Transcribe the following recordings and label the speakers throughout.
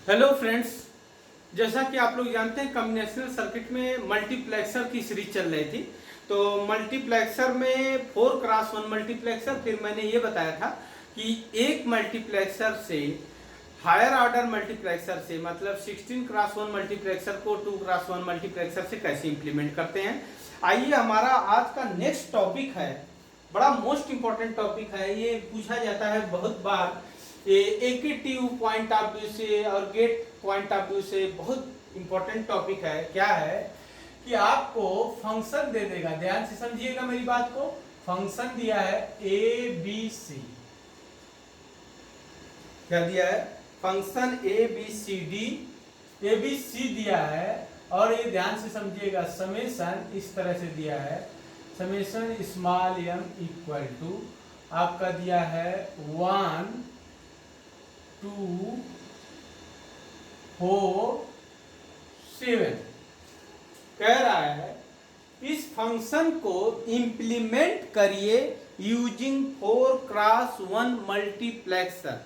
Speaker 1: Hello friends, जैसा कि आप लोग जानते हैं कॉम्बिनेशनल सर्किट में मल्टीप्लेक्सर की सीरीज चल रही थी। तो मल्टीप्लेक्सर में 4x1 मल्टीप्लेक्सर, फिर मैंने ये बताया था कि एक मल्टीप्लेक्सर से हायर ऑर्डर मल्टीप्लेक्सर से मतलब 16x1 मल्टीप्लेक्सर को 2x1 मल्टीप्लेक्सर से कैसे इंप्लीमेंट करते हैं। आइए, हमारा आज का नेक्स्ट टॉपिक है, बड़ा मोस्ट इंपॉर्टेंट टॉपिक है। ये पूछा जाता है बहुत बार, एकेटिव पॉइंट ऑफ व्यू से और गेट पॉइंट ऑफ व्यू से बहुत इंपॉर्टेंट टॉपिक है। क्या है कि आपको फंक्शन दे देगा, ध्यान से समझिएगा मेरी बात को। फंक्शन दिया है ए बी सी, क्या दिया है? Function A B C D, A B C दिया है। और ये ध्यान से समझिएगा, समेशन इस तरह से दिया है, summation small M equal to आपका दिया है 1 2 4 7। कह रहा है इस फंक्शन को इंप्लीमेंट करिए यूजिंग 4x1 मल्टीप्लेक्सर।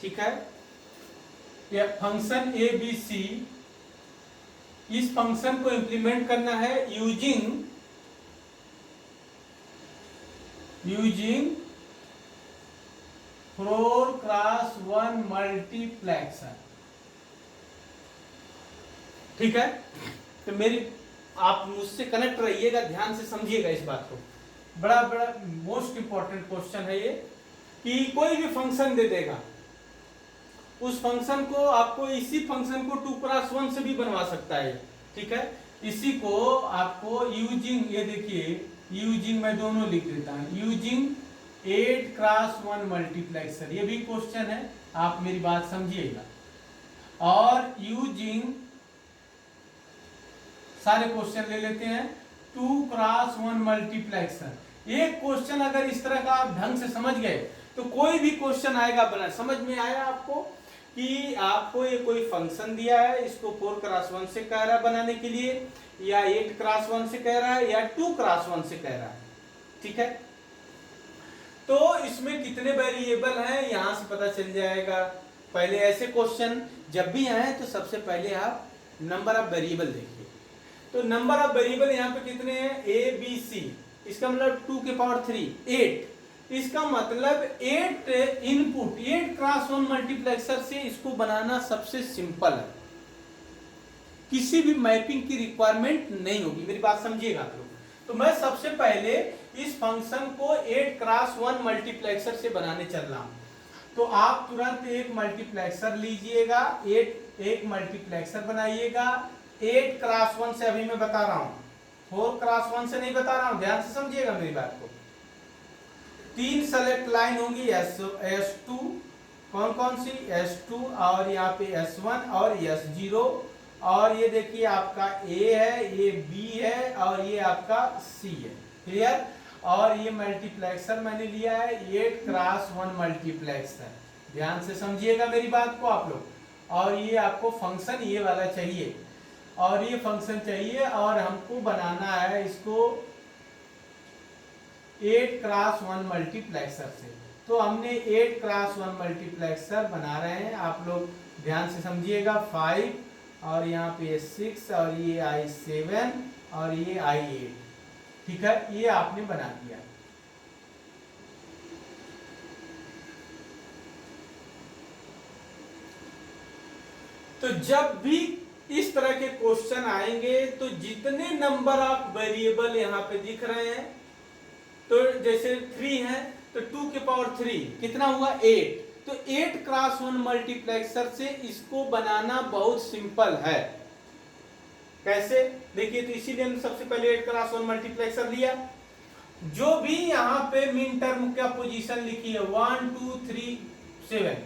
Speaker 1: ठीक है, ये फंक्शन ए बी सी, इस फंक्शन को इंप्लीमेंट करना है यूजिंग 4x1 मल्टीप्लेक्सर। ठीक है, तो मेरी आप मुझसे कनेक्ट रहिएगा, ध्यान से समझिएगा इस बात को। बड़ा बड़ा मोस्ट इंपॉर्टेंट क्वेश्चन है ये कि कोई भी फंक्शन दे देगा, उस फंक्शन को आपको इसी फंक्शन को 2x1 से भी बनवा सकता है। ठीक है, इसी को आपको यूजिंग, ये देखिए यूजिंग, मैं दोनों लिख देता हूं, यूजिंग 8x1 मल्टीप्लेक्सर, ये भी क्वेश्चन है, आप मेरी बात समझिएगा। और यूजिंग, सारे क्वेश्चन ले लेते हैं, 2x1 मल्टीप्लेक्सर। एक क्वेश्चन अगर इस तरह का आप ढंग से समझ गए तो कोई भी क्वेश्चन आएगा बना। समझ में आया आपको कि आपको ये कोई फंक्शन दिया है, इसको 4x1 से कह रहा है बनाने के लिए, या 8x1 से कह रहा है, या 2x1 से कह रहा है। ठीक है, तो इसमें कितने वेरिएबल हैं यहां से पता चल जाएगा। पहले ऐसे क्वेश्चन जब भी आए तो सबसे पहले आप नंबर ऑफ वेरिएबल देखिए। तो नंबर ऑफ वेरिएबल यहाँ पे कितने हैं? ए बी सी, इसका मतलब 2 के पावर 3 8। इसका मतलब 8 इनपुट, 8x1 मल्टीप्लेक्सर से इसको बनाना सबसे सिंपल है, किसी भी मैपिंग की रिक्वायरमेंट नहीं होगी। मेरी बात समझिएगा आप लोग। तो मैं सबसे पहले इस फंक्शन को 8x1 मल्टीप्लेक्सर से बनाने चल रहा हूं। तो आप तुरंत एक मल्टीप्लेक्सर लीजिएगा, एक मल्टीप्लेक्सर बनाइएगा 8x1 से। अभी मैं बता रहा हूं, 4x1 से नहीं बता रहा हूं, ध्यान से समझिएगा मेरी बात को। 3 सेलेक्ट लाइन होंगी, S2, कौन कौन सी? S2, और यहाँ पे S1 और S0। और ये देखिए आपका A है, ये B है, और ये आपका C है। क्लियर? और ये मल्टीप्लेक्सर मैंने लिया है 8x1 मल्टीप्लेक्सर, ध्यान से समझिएगा मेरी बात को आप लोग। और ये आपको फंक्शन ये वाला चाहिए, और ये फंक्शन चाहिए, और हमको बनाना है इसको 8x1 मल्टीप्लेक्सर से। तो हमने 8x1 मल्टीप्लेक्सर बना रहे हैं, आप लोग ध्यान से समझिएगा। 5, और यहाँ पे 6, और ये I7, और ये I8। ठीक है, ये आपने बना दिया। तो जब भी इस तरह के क्वेश्चन आएंगे तो जितने नंबर ऑफ वेरिएबल यहाँ पे दिख रहे हैं, तो जैसे 3 है तो 2 के पावर 3 कितना हुआ? 8। तो 8x1 मल्टीप्लेक्सर से इसको बनाना बहुत सिंपल है। कैसे? देखिए, तो इसीलिए हमने सबसे पहले 8x1 मल्टीप्लेक्सर लिया। जो भी यहाँ पे मिन टर्म का पोजीशन लिखी है 1 2 3 7,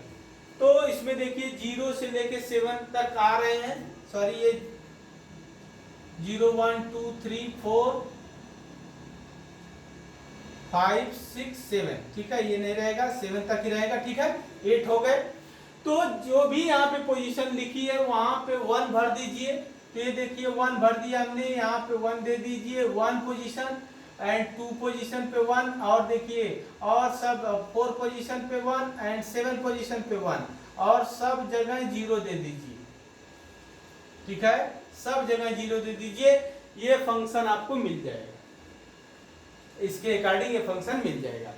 Speaker 1: तो इसमें देखिए 0 से लेके 7 तक आ रहे हैं। सॉरी, ये 0 1 2 3 4 5 6 7, ठीक है, ये नहीं रहेगा, 7 तक ही रहेगा। ठीक है, 8 हो गए। तो जो भी यहाँ पे पोजीशन लिखी है वहां पे 1 भर दीजिए। तो ये देखिए 1 भर दिया हमने, यहाँ पे 1 दे दीजिए, 1 पोजीशन। एंड 2 पोजीशन पे 1, और देखिए और सब 4 पोजीशन पे 1 एंड 7 पोजीशन पे 1, और सब जगह 0 दे दीजिए। ठीक है, सब जगह 0 दे दीजिए, ये फंक्शन आपको मिल जाएगा, इसके अकॉर्डिंग ये फंक्शन मिल जाएगा।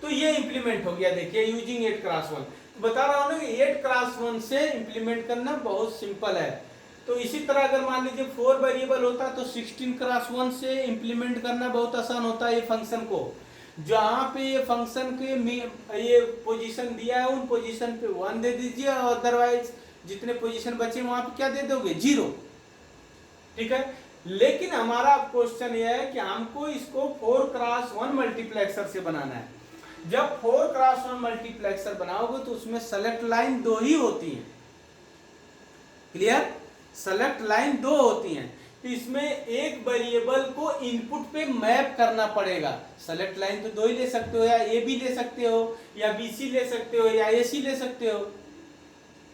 Speaker 1: तो ये इंप्लीमेंट हो गया। देखिए यूजिंग 8x1, बता रहा हूं ना कि 8x1 से इंप्लीमेंट करना बहुत सिंपल है। तो इसी तरह अगर मान लीजिए 4 वेरिएबल होता तो 16x1 से इंप्लीमेंट करना बहुत आसान होता है ये फंक्शन को। जहां पे ये फंक्शन के ये पोजीशन दिया है उन पोजीशन पे 1 दे दीजिए, और अदरवाइज जितने पोजीशन बचे वहां पे क्या दे दोगे, 0। ठीक है, लेकिन हमारा क्वेश्चन ये है कि हमको इसको 4x1 मल्टीप्लेक्सर से बनाना है। जब 4x1 मल्टीप्लेक्सर बनाओगे तो उसमें सेलेक्ट लाइन 2 ही होती है। क्लियर, सेलेक्ट लाइन 2 होती हैं, तो इसमें एक वेरिएबल को इनपुट पे मैप करना पड़ेगा। सेलेक्ट लाइन तो 2 ही ले सकते हो, या ए बी ले सकते हो, या बी सी ले सकते हो, या ए सी ले सकते हो।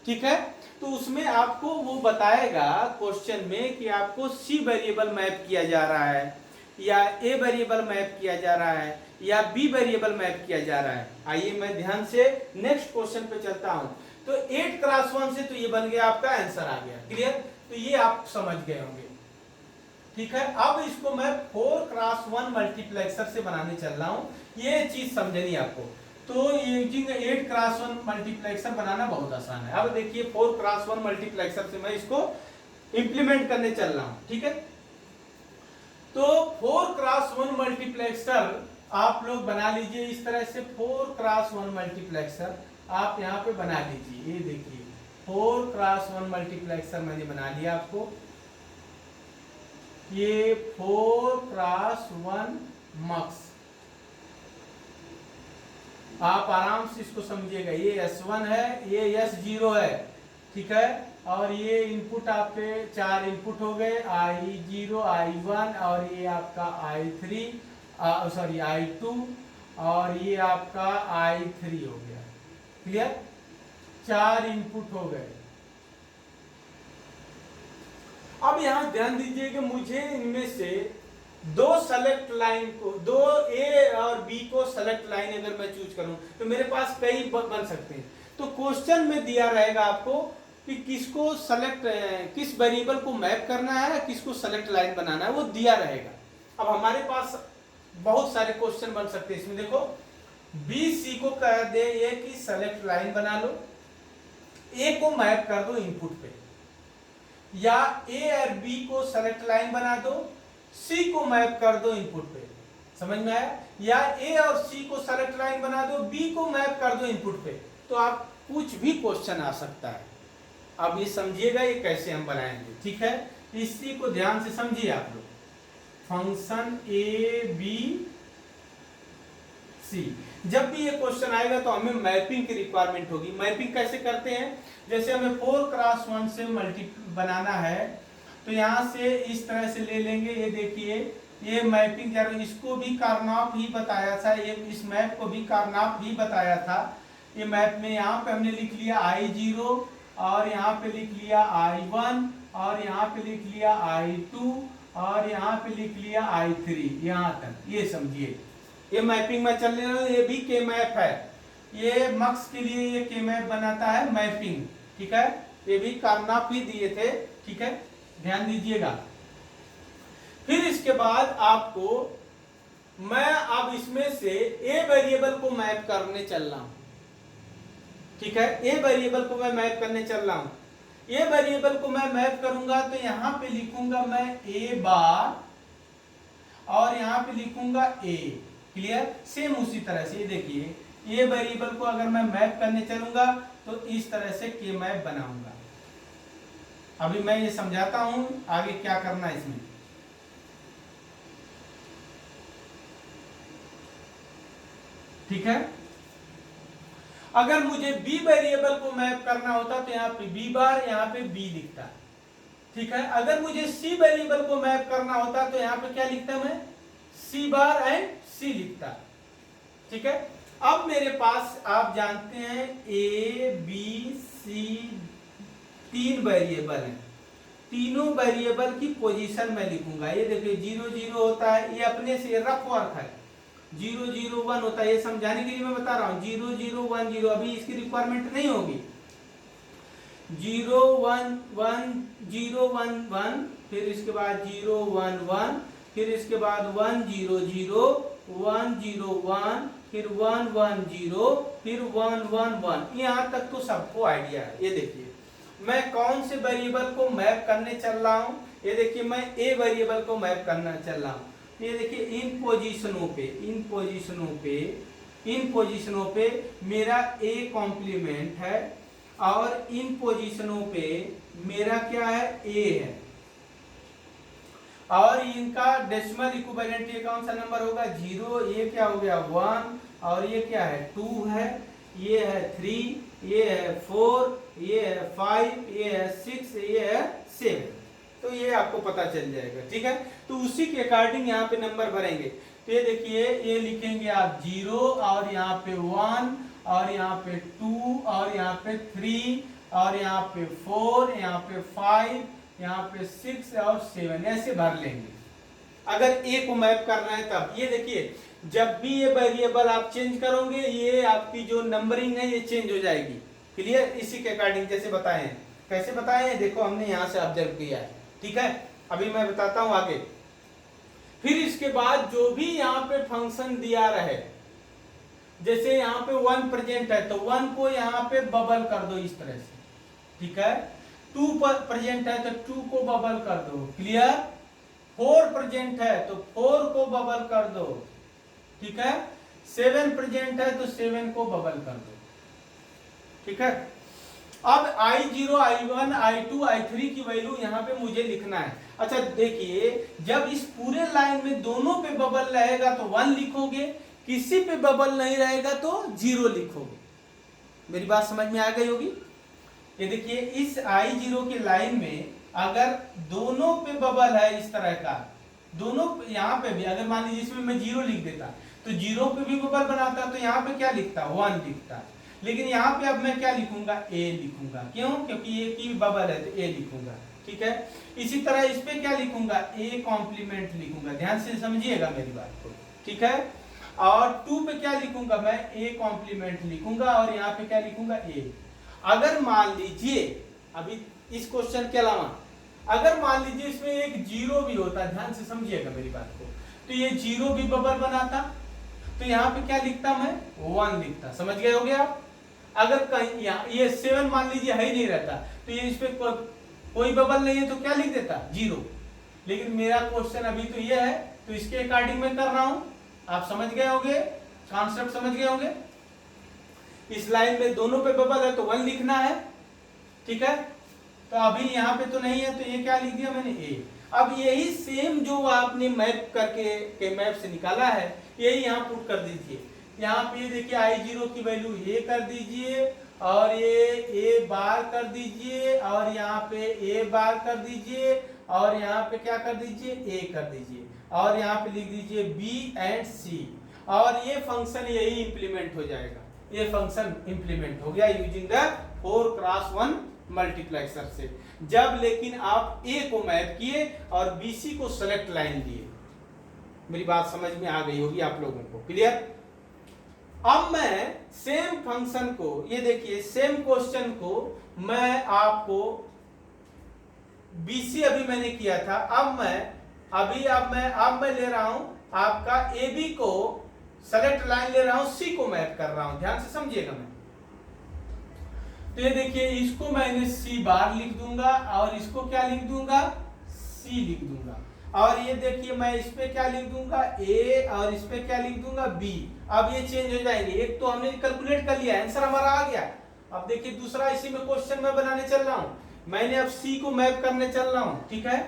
Speaker 1: ठीक है, तो उसमें आपको वो बताएगा क्वेश्चन में कि आपको सी वेरिएबल मैप किया जा रहा है, या ए वेरिएबल मैप किया जा रहा है, या बी वेरिएबल मैप किया जा रहा है। आइए मैं ध्यान से नेक्स्ट क्वेश्चन पे चलता हूं। तो 8x1 से तो ये बन गया, आपका आंसर आ गया। क्लियर, तो ये आप समझ गए होंगे। ठीक है, अब इसको मैं 4x1 मल्टीप्लेक्सर से बनाने चल रहा हूं, ये चीज समझनी आपको। तो यूजिंग 8x1 मल्टीप्लेक्सर बनाना बहुत आसान है। अब देखिए 4x1 मल्टीप्लेक्सर से मैं इसको इंप्लीमेंट करने चल रहा हूं। ठीक है, तो 4x1 मल्टीप्लेक्सर आप लोग बना लीजिए इस तरह से। 4x1 मल्टीप्लेक्सर आप यहाँ पे बना लीजिए। ये देखिए 4x1 मल्टीप्लेक्सर मैंने बना लिया आपको। ये 4x1 मक्स, आप आराम से इसको समझिएगा। ये S1 है, ये S0 है। ठीक है, और ये इनपुट आपके 4 इनपुट हो गए, I0 I1, और ये आपका I3 सॉरी I2, और ये आपका I3 हो गया। क्लियर, 4 इनपुट हो गए। अब यहां ध्यान दीजिए कि मुझे इनमें से 2 सेलेक्ट लाइन को, 2 ए और बी को सेलेक्ट लाइन अगर मैं चूज करूं तो मेरे पास कई बन सकते हैं। तो क्वेश्चन में दिया रहेगा आपको कि किसको सेलेक्ट, किस वेरिएबल को मैप करना है, किसको सेलेक्ट लाइन बनाना है, वो दिया रहेगा। अब हमारे पास बहुत सारे क्वेश्चन बन सकते हैं इसमें। देखो बी सी को कह दे ये कि सेलेक्ट लाइन बना लो, ए को मैप कर दो इनपुट पे, या ए और बी को सेलेक्ट लाइन बना दो, सी को मैप कर दो इनपुट पे। समझ में आया? या ए और सी को सेलेक्ट लाइन बना दो, बी को मैप कर दो इनपुट पे। तो आप कुछ भी क्वेश्चन आ सकता है। अब ये समझिएगा ये कैसे हम बनाएंगे। ठीक है, इसी को ध्यान से समझिए आप लोग। फंक्शन ए बी सी, जब भी ये क्वेश्चन आएगा तो हमें मैपिंग की रिक्वायरमेंट होगी। मैपिंग कैसे करते हैं, जैसे हमें 4x1 से मल्टी बनाना है तो यहां से इस तरह से ले लेंगे। ये देखिए ये मैपिंग, इसको भी कार्नाप ही बताया था, ये इस मैप को भी कार्नाप ही बताया था। ये मैप में यहाँ पे हमने लिख लिया I0, और यहाँ पे लिख लिया I1, और यहाँ पे लिख लिया I2, और यहाँ पे लिख लिया I3, यहाँ तक। ये समझिए ये मैपिंग में चल रहा है। ये भी के मैप है, ये मक्स के लिए ये के मैप बनाता है मैपिंग। ठीक है, ये भी कार्नाप ही दिए थे। ठीक है, ध्यान दीजिएगा। फिर इसके बाद आपको मैं अब इसमें से ए वेरिएबल को मैप करने चल रहा हूं। ठीक है, ए वेरिएबल को मैं मैप करने चल रहा हूं। ए वेरिएबल को मैं मैप करूंगा तो यहां पे लिखूंगा मैं ए बार, और यहां पे लिखूंगा ए। क्लियर, सेम उसी तरह से। देखिए ए वेरिएबल को अगर मैं मैप करने चलूंगा तो इस तरह से के मैप बनाऊंगा। अभी मैं ये समझाता हूं आगे क्या करना है इसमें। ठीक है, अगर मुझे बी वेरिएबल को मैप करना होता तो यहाँ पे बी बार, यहाँ पे बी लिखता। ठीक है, अगर मुझे सी वेरिएबल को मैप करना होता तो यहाँ पे क्या लिखता मैं, सी बार एंड सी लिखता। ठीक है, अब मेरे पास आप जानते हैं ए बी सी 3 वेरिएबल हैं। तीनों वेरिएबल की पोजीशन मैं लिखूंगा। ये देखिए 0 0 होता है, ये अपने से रफ वर्क है। 0 0 1 होता है, ये समझाने के लिए मैं बता रहा हूँ। 0 0 1 0 अभी इसकी रिक्वायरमेंट नहीं होगी। 0 1 1 0 1 1, फिर इसके बाद 0 1 1, फिर इसके बाद 1 0 0 1 0 1, फिर 1 1 0, फिर 1 1 1। यहाँ तक तो सबको आइडिया है। ये देखिए मैं कौन से वेरिएबल को मैप करने चल रहा हूँ। ये देखिए मैं ए वेरिएबल को मैप करना चल रहा हूँ। ये देखिए इन पोजीशनों पे मेरा ए कॉम्प्लीमेंट है और इन पोजीशनों पे मेरा क्या है, ए है। और इनका डेसिमल इक्विवेलेंट ये कौन सा नंबर होगा, 0। ये क्या हो गया 1, और ये क्या है 2 है, ये है 3, ये है 4, ये है 5, ये है 6, ये है 7। तो ये आपको पता चल जाएगा, ठीक है। तो उसी के अकॉर्डिंग यहाँ पे नंबर भरेंगे। तो ये देखिए ये लिखेंगे आप 0 और यहाँ पे 1 और यहाँ पे 2 और यहाँ पे 3 और यहाँ पे 4, यहाँ पे 5, यहाँ पे 6 और 7, ऐसे भर लेंगे अगर ए को मैप करना है तब। ये देखिए जब भी ये वेरिएबल आप चेंज करोगे, ये आपकी जो नंबरिंग है ये चेंज हो जाएगी। क्लियर? इसी के अकॉर्डिंग जैसे बताए हैं। कैसे बताए हैं देखो, हमने यहाँ से ऑब्जर्व किया है, ठीक है। अभी मैं बताता हूँ आगे। फिर इसके बाद जो भी यहाँ पे फंक्शन दिया रहे, जैसे यहाँ पे 1 प्रेजेंट है तो 1 को यहाँ पे बबल कर दो इस तरह से, ठीक है। 2 पर प्रेजेंट है तो 2 को बबल कर दो। क्लियर? 4 प्रेजेंट है तो 4 को बबल कर दो, ठीक है। 7 प्रेजेंट है तो 7 को बबल कर दो, ठीक है। अब I0, I1, I2, I3 की वैल्यू यहाँ पे मुझे लिखना है। अच्छा देखिए, जब इस पूरे लाइन में दोनों पे बबल रहेगा तो 1 लिखोगे, किसी पे बबल नहीं रहेगा तो 0 लिखोगे। मेरी बात समझ में आ गई होगी। ये देखिए इस I0 की लाइन में अगर दोनों पे बबल है इस तरह का, दोनों यहाँ पे भी अगर मान लीजिए इसमें मैं 0 लिख देता तो 0 पे भी बबल बनाता, तो यहाँ पे क्या लिखता 1 लिखता। लेकिन यहाँ पे अब मैं क्या लिखूंगा, ए लिखूंगा। क्यों? क्योंकि ये की बबल है तो ए लिखूंगा, ठीक है। इसी तरह इस पे क्या लिखूंगा, ए कॉम्प्लीमेंट लिखूंगा। ध्यान से समझिएगा मेरी बात को, ठीक है। और 2 पे क्या लिखूंगा मैं, ए कॉम्प्लीमेंट लिखूंगा और यहाँ पे क्या लिखूंगा, ए। अगर मान लीजिए अभी इस क्वेश्चन के अलावा अगर मान लीजिए इसमें एक 0 भी होता, ध्यान से समझिएगा मेरी बात को, तो ये 0 भी बबल बनाता, तो यहाँ पे क्या लिखता मैं, 1 लिखता। समझ गए होगे आप। अगर कहीं यहाँ ये 7 मान लीजिए है ही नहीं रहता, तो ये इस पे कोई बबल नहीं है तो क्या लिख देता 0। लेकिन मेरा क्वेश्चन अभी तो ये है, तो इसके अकॉर्डिंग मैं कर रहा हूं। आप समझ गए होंगे, कॉन्सेप्ट समझ गए होंगे। इस लाइन में दोनों पे बबल है तो 1 लिखना है, ठीक है। तो अभी यहाँ पे तो नहीं है तो ये क्या लिख दिया मैंने, ए। अब यही सेम जो आपने मैप करके के मैप से निकाला है यही यहाँ पुट कर दीजिए। यहाँ पे देखिए I0 की वैल्यू ए कर दीजिए और ये ए बार कर दीजिए और यहाँ पे ए बार कर दीजिए और यहाँ पे क्या कर दीजिए, ए कर दीजिए और यहाँ पे लिख दीजिए बी एंड सी। और ये फंक्शन यही इंप्लीमेंट हो जाएगा। ये फंक्शन इंप्लीमेंट हो गया यूजिंग द 4x1 मल्टीप्लेक्सर से। जब लेकिन आप ए को मैप किए और बीसी को सेलेक्ट लाइन दिए। मेरी बात समझ में आ गई होगी आप लोगों को। क्लियर? अब मैं सेम फंक्शन को, ये देखिए सेम क्वेश्चन को मैं आपको बीसी अभी मैंने किया था, अब मैं ले रहा हूं आपका ए बी को सेलेक्ट लाइन ले रहा हूं, सी को मैप कर रहा हूं। ध्यान से समझिएगा। मैं तो ये देखिए इसको मैंने सी बार लिख दूंगा और इसको क्या लिख दूंगा, सी लिख दूंगा। और ये देखिए मैं इस पे क्या लिख दूंगा, ए और इस पे क्या लिख दूंगा, बी। अब ये चेंज हो जाएंगे। एक तो हमने कैलकुलेट कर लिया, आंसर हमारा आ गया। अब देखिए दूसरा इसी में क्वेश्चन मैं बनाने चल रहा हूं। मैंने अब सी को मैप करने चल रहा हूं, ठीक है।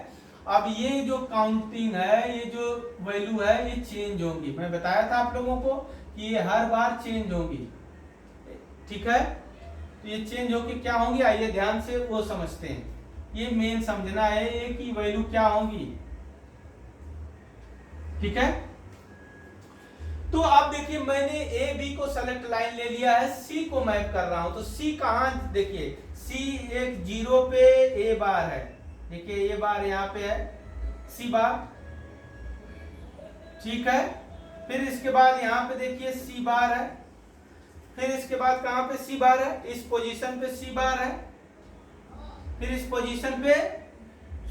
Speaker 1: अब ये जो काउंटिंग है, ये जो वैल्यू है ये चेंज होगी। मैं बताया था आप लोगों को कि ये हर बार चेंज होगी, ठीक है। तो ये चेंज होगी क्या होंगी, आइए ध्यान से वो समझते हैं। ये मेन समझना है ये कि वैल्यू क्या होंगी, ठीक है। तो आप देखिए मैंने ए बी को सेलेक्ट लाइन ले लिया है, सी को मैप कर रहा हूं। तो सी कहां, देखिए सी एक 0 पे ए बार है, देखिए ये बार यहाँ पे है सी बार, ठीक है। फिर इसके बाद यहाँ पे देखिए सी बार है, फिर इसके बाद कहाँ पे सी बार है, इस पोजीशन पे सी बार है, फिर इस पोजीशन पे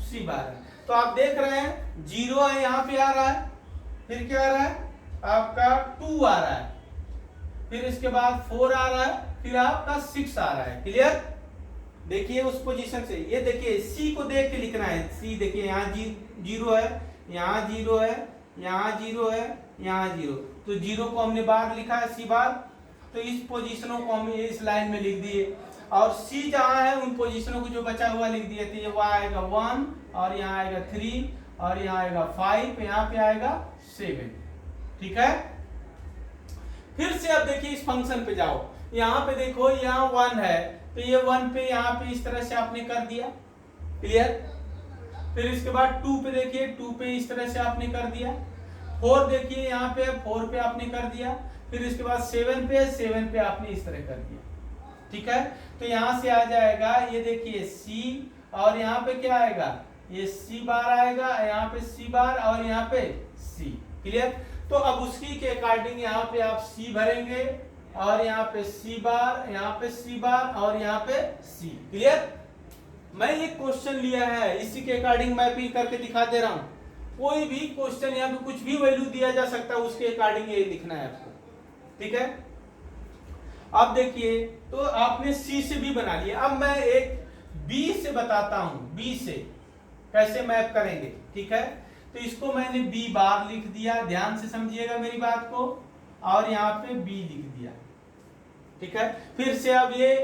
Speaker 1: सी बार है। तो आप देख रहे हैं 0 है यहाँ पे आ रहा है, फिर क्या आ रहा है आपका 2 आ रहा है, फिर इसके बाद 4 आ रहा है, फिर आपका 6 आ रहा है। क्लियर? देखिए उस पोजीशन से ये देखिए सी को देख के लिखना है। सी देखिए यहाँ 0 है, यहाँ 0 है, यहाँ 0 है, यहाँ 0, तो 0 को हमने बार लिखा है सी बार, तो इस पोजीशनों को हम इस लाइन में लिख दिए, और सी जहाँ है उन पोजीशनों को जो बचा हुआ लिख दिए थे। वहाँ आएगा 1 और यहाँ आएगा 3 और यहाँ आएगा 5, यहाँ पे आएगा 7, ठीक है। फिर से अब देखिए इस फंक्शन पे जाओ, यहाँ पे देखो यहाँ 1 है, तो ये 1 पे यहाँ पे इस तरह से आपने कर दिया। क्लियर? फिर इसके बाद 2 पे देखिए, 2 पे इस तरह से आपने कर दिया। 4 देखिए यहाँ पे 4 पे आपने कर दिया। फिर इसके बाद 7 पे आपने इस तरह कर दिया, ठीक है। तो यहाँ से आ जाएगा ये देखिए सी, और यहाँ पे क्या आएगा, ये सी बार आएगा, यहाँ पे सी बार और यहाँ पे सी। क्लियर? तो अब उसी के अकॉर्डिंग यहाँ पे आप सी भरेंगे, और यहाँ पे सी बार, यहाँ पे सी बार और यहाँ पे सी। क्लियर? मैं ये क्वेश्चन लिया है, इसी के अकॉर्डिंग मैं भी करके दिखा दे रहा हूँ। कोई भी क्वेश्चन यहाँ पे कुछ भी वैल्यू दिया जा सकता है, उसके अकॉर्डिंग ये लिखना है आपको, ठीक है। अब देखिए तो आपने सी से भी बना लिया। अब मैं एक बी से बताता हूं, बी से कैसे मैप करेंगे, ठीक है। तो इसको मैंने बी बार लिख दिया, ध्यान से समझिएगा मेरी बात को, और यहाँ पे बी लिख दिया, ठीक है। फिर से अब ये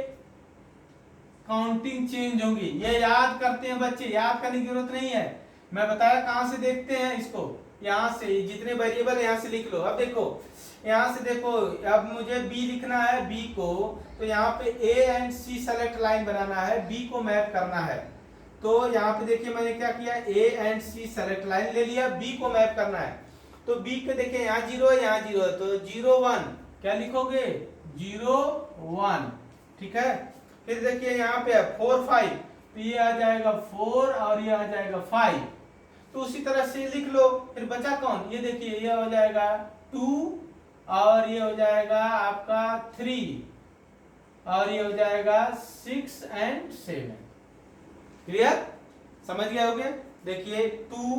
Speaker 1: काउंटिंग चेंज होंगी, ये याद करते हैं बच्चे, याद करने की जरूरत नहीं है। मैं बताया कहां से देखते हैं इसको, यहाँ से जितने वेरिएबल यहाँ से लिख लो। अब देखो यहाँ से देखो, अब मुझे बी लिखना है, बी को, तो यहाँ पे A and C select line बनाना है, बी को मैप करना है। तो यहाँ पे देखिए मैंने क्या किया, A and C select line ले लिया, बी को मैप करना है। तो बी के देखिए यहाँ 0 है, यहाँ 0 है, तो 0 1 क्या लिखोगे, 0 1, ठीक है। फिर देखिए यहाँ पे 4 5, तो ये आ जाएगा 4 और ये आ जाएगा 5, तो उसी तरह से लिख लो। फिर बचा कौन, ये देखिए ये हो जाएगा 2 और ये हो जाएगा आपका 3 और ये हो जाएगा 6 एंड 7। क्लियर? समझ गए होगे? देखिए 2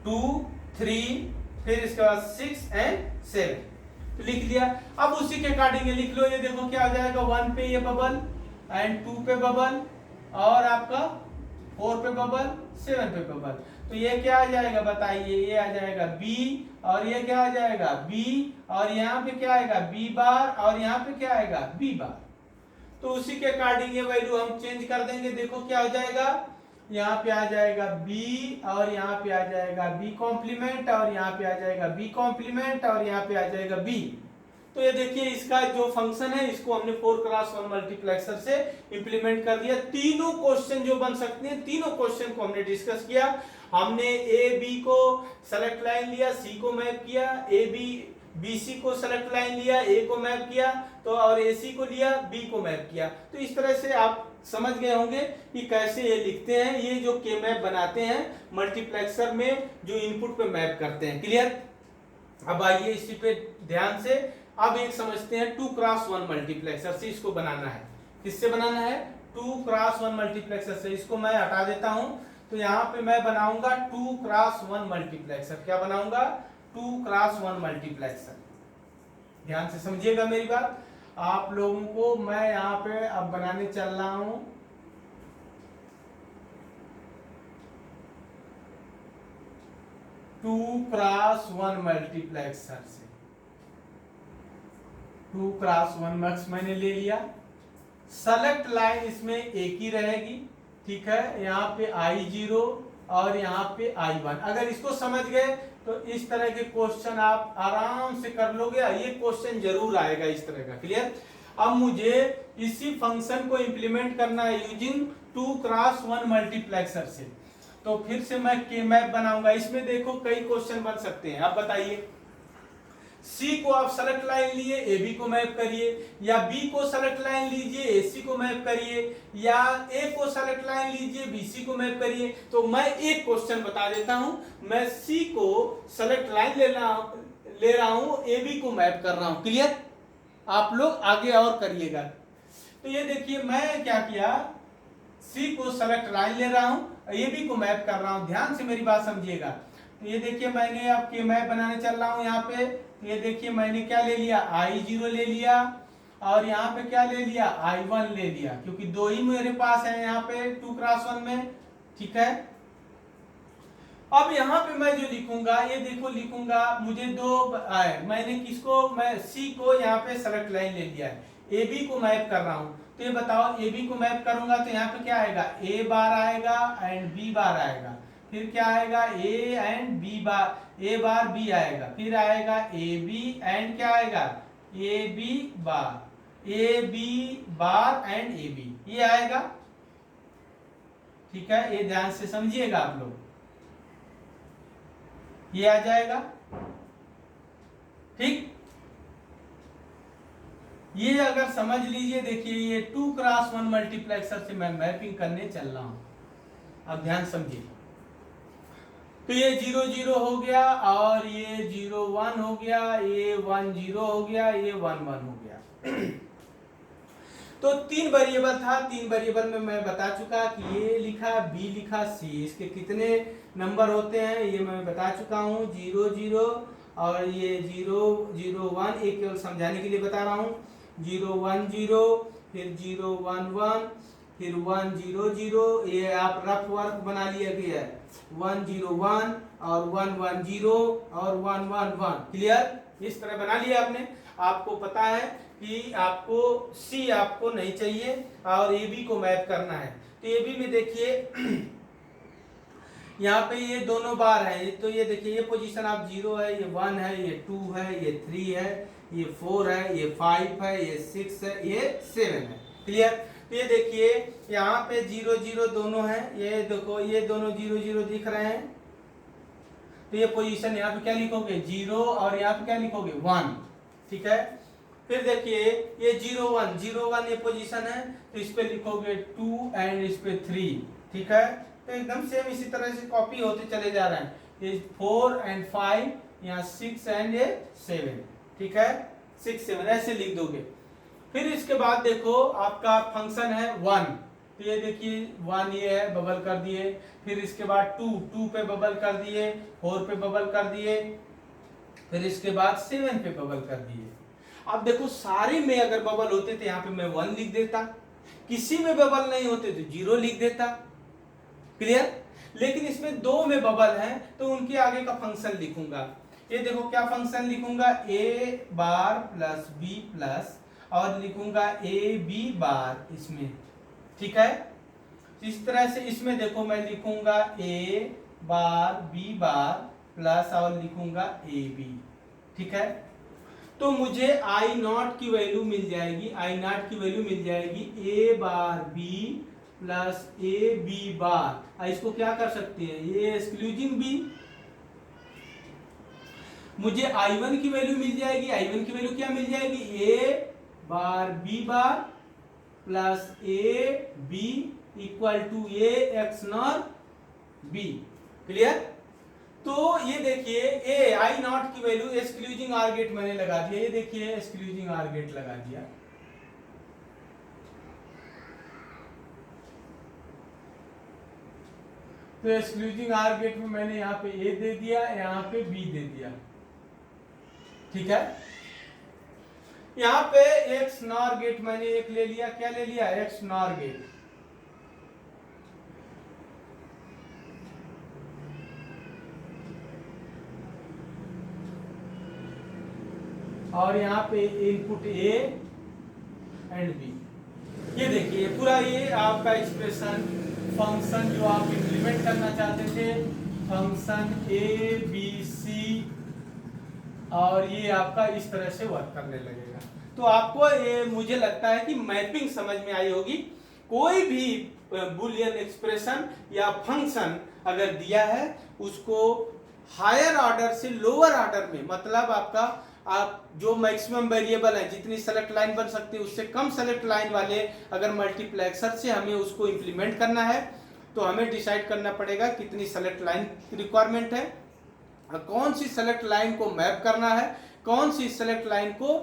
Speaker 1: 2 3, फिर इसके बाद 6 एंड 7, तो लिख दिया। अब उसी के अकॉर्डिंग लिख लो, ये देखो क्या हो जाएगा, 1 पे ये बबल एंड 2 पे बबल और आपका 4 पे बबल 7 पे बबल, तो ये क्या आ जाएगा बताइए, ये आ जाएगा बी, और ये क्या आ जाएगा बी, और यहाँ पे क्या आएगा बी बार, और यहाँ पे क्या आएगा बी बार। तो उसी के अकॉर्डिंग ये वैल्यू हम चेंज कर देंगे। देखो क्या हो जाएगा, यहाँ पे आ जाएगा बी और यहाँ पे आ जाएगा बी कॉम्प्लीमेंट, और यहाँ पे आ जाएगा बी कॉम्प्लीमेंट, और यहाँ पे आ जाएगा बी। तो ये देखिए इसका जो फंक्शन है इसको हमने 4x1 मल्टीप्लेक्सर से इंप्लीमेंट कर दिया। तीनों क्वेश्चन जो बन सकते हैं, तीनों क्वेश्चन को हमने डिस्कस किया। हमने ए बी को सेलेक्ट लाइन लिया, सी को मैप किया, ए बी बी सी को सेलेक्ट लाइन लिया, ए को मैप किया, तो और ए सी को लिया, बी को मैप किया। तो इस तरह से आप समझ गए होंगे कि कैसे ये लिखते हैं, ये जो के मैप बनाते हैं मल्टीप्लेक्सर में, जो इनपुट पे मैप करते हैं। क्लियर? अब आइए इसी पे ध्यान से अब एक समझते हैं 2x1 मल्टीप्लेक्सर से इसको बनाना है। किससे बनाना है? 2x1 मल्टीप्लेक्सर से। इसको मैं हटा देता हूं, तो यहाँ पे मैं बनाऊंगा 2x1 मल्टीप्लेक्सर। क्या बनाऊंगा? 2x1 multiplexer. ध्यान से समझिएगा मेरी बात। आप लोगों को मैं यहाँ पे अब बनाने चल रहा हूं 2x1 मल्टीप्लेक्सर से। 2x1 मैक्स मैंने ले लिया। सेलेक्ट लाइन इसमें एक ही रहेगी, ठीक है। यहाँ पे I0 और यहाँ पे I1। अगर इसको समझ गए तो इस तरह के क्वेश्चन आप आराम से कर लोगे। ये क्वेश्चन जरूर आएगा इस तरह का। क्लियर? अब मुझे इसी फंक्शन को इंप्लीमेंट करना है यूजिंग 2x1 मल्टीप्लेक्सर से। तो फिर से मैं के मैप बनाऊंगा। इसमें देखो कई क्वेश्चन बन सकते हैं। अब बताइए, सी को आप सेलेक्ट लाइन लिए, ए बी को मैप करिए, या बी को सेलेक्ट लाइन लीजिए, ए सी को मैप करिए, या ए को सेलेक्ट लाइन लीजिए, बी सी को मैप करिए। तो मैं एक क्वेश्चन बता देता हूं, मैं सी को सेलेक्ट लाइन ले रहा हूं, ए बी को मैप कर रहा हूं। क्लियर? आप लोग आगे और करिएगा। तो ये देखिए मैं क्या किया, सी को सेलेक्ट लाइन ले रहा हूं, ए बी को मैप कर रहा हूं। ध्यान से मेरी बात समझिएगा। तो ये देखिए मैंने आपके मैप बनाने चल रहा हूं यहाँ पे। तो ये देखिए मैंने क्या ले लिया, I0 ले लिया, और यहाँ पे क्या ले लिया, I1 ले लिया, क्योंकि दो ही मेरे पास है यहाँ पे 2x1 में। ठीक है, अब यहाँ पे मैं जो लिखूंगा, ये देखो लिखूंगा, मुझे दो आए, मैंने किसको, मैं सी को यहाँ पे सेलेक्ट लाइन ले लिया है, ए बी को मैप कर रहा हूं। तो ये बताओ, ए बी को मैप करूंगा तो यहाँ पे क्या आएगा, ए बार आएगा एंड बी बार आएगा, फिर क्या आएगा, A and B bar, A bar B आएगा, फिर आएगा ए बी एंड क्या आएगा, A B bar, A B bar and A B, ये आएगा। ठीक है, ये ध्यान से समझिएगा आप लोग, ये आ जाएगा। ठीक, ये अगर समझ लीजिए, देखिए ये 2x1 मल्टीप्लेक्सर से मैं मैपिंग करने चल रहा हूं। अब ध्यान समझिए, तो ये 0 0 हो गया, और ये 0 1 हो गया, ये 1 0 हो गया, ये 1 1 हो गया। तो 3 वेरिएबल था, 3 वेरिएबल में मैं बता चुका कि ये लिखा, बी लिखा, सी, इसके कितने नंबर होते हैं ये मैं बता चुका हूँ, 0 0, और ये 0 0 1, एक केवल समझाने के लिए बता रहा हूँ, 0 1 0, फिर 0 1 1, फिर 1 0 0, ये आप रफ वर्क बना लिया गया है, 1 0 1 और 1 1 0 और 1 1 1। क्लियर? इस तरह बना लिया आपने। आपको पता है कि आपको सी आपको नहीं चाहिए और ए बी को मैप करना है। तो ए बी में देखिए यहाँ पे ये दोनों बार है, तो ये देखिए ये पोजीशन आप 0 है, ये 1 है, ये 2 है, ये 3 है, ये 4 है, ये 5 है, ये 6 है, ये 7 है। क्लियर? तो ये देखिए यहाँ पे 0 0 दोनों हैं, ये देखो ये दोनों 0 0 दिख रहे हैं। तो ये पोजीशन यहाँ पे क्या लिखोगे, 0, और यहाँ पे क्या लिखोगे, 1। ठीक है, फिर देखिए ये 0 1 0 1 ये पोजीशन है, तो इस पे लिखोगे 2 एंड इस पे 3। ठीक है, तो एकदम सेम इसी तरह से कॉपी होते चले जा रहे हैं, ये 4 एंड 5, यहाँ 6 एंड ये 7। ठीक है, 6 7 ऐसे लिख दोगे। फिर इसके बाद देखो आपका फंक्शन है 1, तो ये देखिए 1 ये है, बबल कर दिए। फिर इसके बाद 2 पे बबल कर दिए, 4 पे बबल कर दिए, फिर इसके बाद 7 पे बबल कर दिए। अब देखो सारे में अगर बबल होते तो यहाँ पे मैं 1 लिख देता, किसी में बबल नहीं होते तो 0 लिख देता। क्लियर? लेकिन इसमें 2 में बबल है तो उनके आगे का फंक्शन लिखूंगा। ये देखो क्या फंक्शन लिखूंगा, ए बार प्लस बी प्लस, और लिखूंगा ए बी बार इसमें। ठीक है, इस तरह से इसमें देखो मैं लिखूंगा ए बार बी बार प्लस और लिखूंगा ए बी। ठीक है, तो मुझे आई नॉट की वैल्यू मिल जाएगी, आई नॉट की वैल्यू मिल जाएगी A bar B plus A B bar. इसको क्या कर सकते हैं, ये एक्सक्लूजिंग बी। मुझे I1 की वैल्यू मिल जाएगी, I1 की वैल्यू क्या मिल जाएगी, A bar B bar plus A B equal to A X NOR B. Clear? तो ये देखिए ए आई नॉट की वैल्यू एक्सक्लूजिंग आर गेट मैंने लगा दिया, ये देखिए एक्सक्लूजिंग आर गेट लगा दिया। तो एक्सक्लूजिंग आर गेट में मैंने यहाँ पे ए दे दिया, यहाँ पे बी दे दिया। ठीक है, यहाँ पे एक्स नॉर गेट मैंने एक ले लिया, क्या ले लिया, एक्स नॉर गेट। और यहाँ पे इनपुट ए एंड बी। ये देखिए पूरा ये आपका एक्सप्रेशन फंक्शन जो आप इंप्लीमेंट करना चाहते थे, फंक्शन ए बी सी, और ये आपका इस तरह से वर्क करने लगेगा। तो आपको ये मुझे लगता है कि मैपिंग समझ में आई होगी। कोई भी बुलियन एक्सप्रेशन या फंक्शन अगर दिया है उसको हायर ऑर्डर से लोअर ऑर्डर में, मतलब आपका आप जो मैक्सिमम वेरिएबल है, जितनी सेलेक्ट लाइन बन सकती है उससे कम सेलेक्ट लाइन वाले अगर मल्टीप्लेक्सर से हमें उसको इम्प्लीमेंट करना है तो हमें डिसाइड करना पड़ेगा कितनी सेलेक्ट लाइन की रिक्वायरमेंट है, कौन सी सेलेक्ट लाइन को मैप करना है, कौन सी सेलेक्ट लाइन को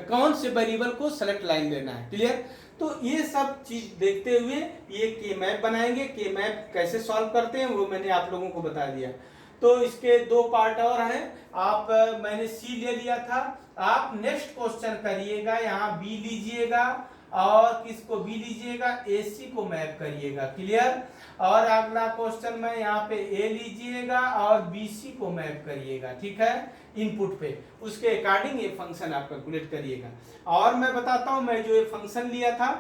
Speaker 1: कौन से वेरिएबल को सेलेक्ट लाइन लेना है। क्लियर? तो ये सब चीज देखते हुए ये के मैप बनाएंगे। के मैप कैसे सॉल्व करते हैं वो मैंने आप लोगों को बता दिया। तो इसके दो पार्ट और हैं। आप मैंने सी ले लिया था, आप नेक्स्ट क्वेश्चन करिएगा, यहाँ बी लीजिएगा और किसको बी लीजिएगा, AC को मैप करिएगा। क्लियर? और अगला क्वेश्चन में यहाँ पे ए लीजिएगा और BC को मैप करिएगा। ठीक है, इनपुट पे उसके अकॉर्डिंग ये फंक्शन आप कैलकुलेट करिएगा। और मैं बताता हूं, मैं जो ये फंक्शन लिया था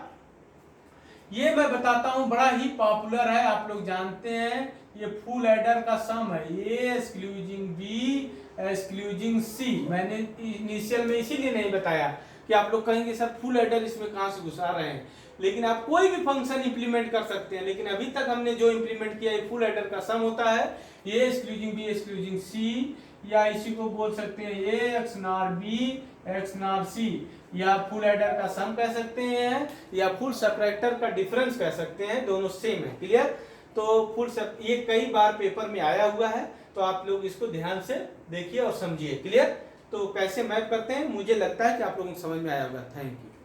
Speaker 1: ये मैं बताता हूं, बड़ा ही पॉपुलर है, आप लोग जानते हैं। ये फुल एडर का सम है, ए एक्सक्लूजिंग बी एक्सक्लूजिंग सी। मैंने इनिशियल में इसीलिए नहीं बताया कि आप लोग कहेंगे सर फुल एडर इसमें कहां से घुसा रहे हैं, लेकिन आप कोई भी फंक्शन इंप्लीमेंट कर सकते हैं। लेकिन अभी तक हमने जो इंप्लीमेंट किया है फुल एडर का सम होता है, ए एक्सक्लूजिंग बी एक्सक्लूजिंग सी, या इसी को बोल सकते हैं A X NOR B X NOR C, या फुल एडर का सम कह सकते हैं, या फुल सबट्रैक्टर का डिफरेंस कह सकते हैं, दोनों सेम है। क्लियर? तो ये कई बार पेपर में आया हुआ है, तो आप लोग इसको ध्यान से देखिए और समझिए। क्लियर? तो कैसे मैप करते हैं मुझे लगता है कि आप लोगों को समझ में आया होगा। Thank you.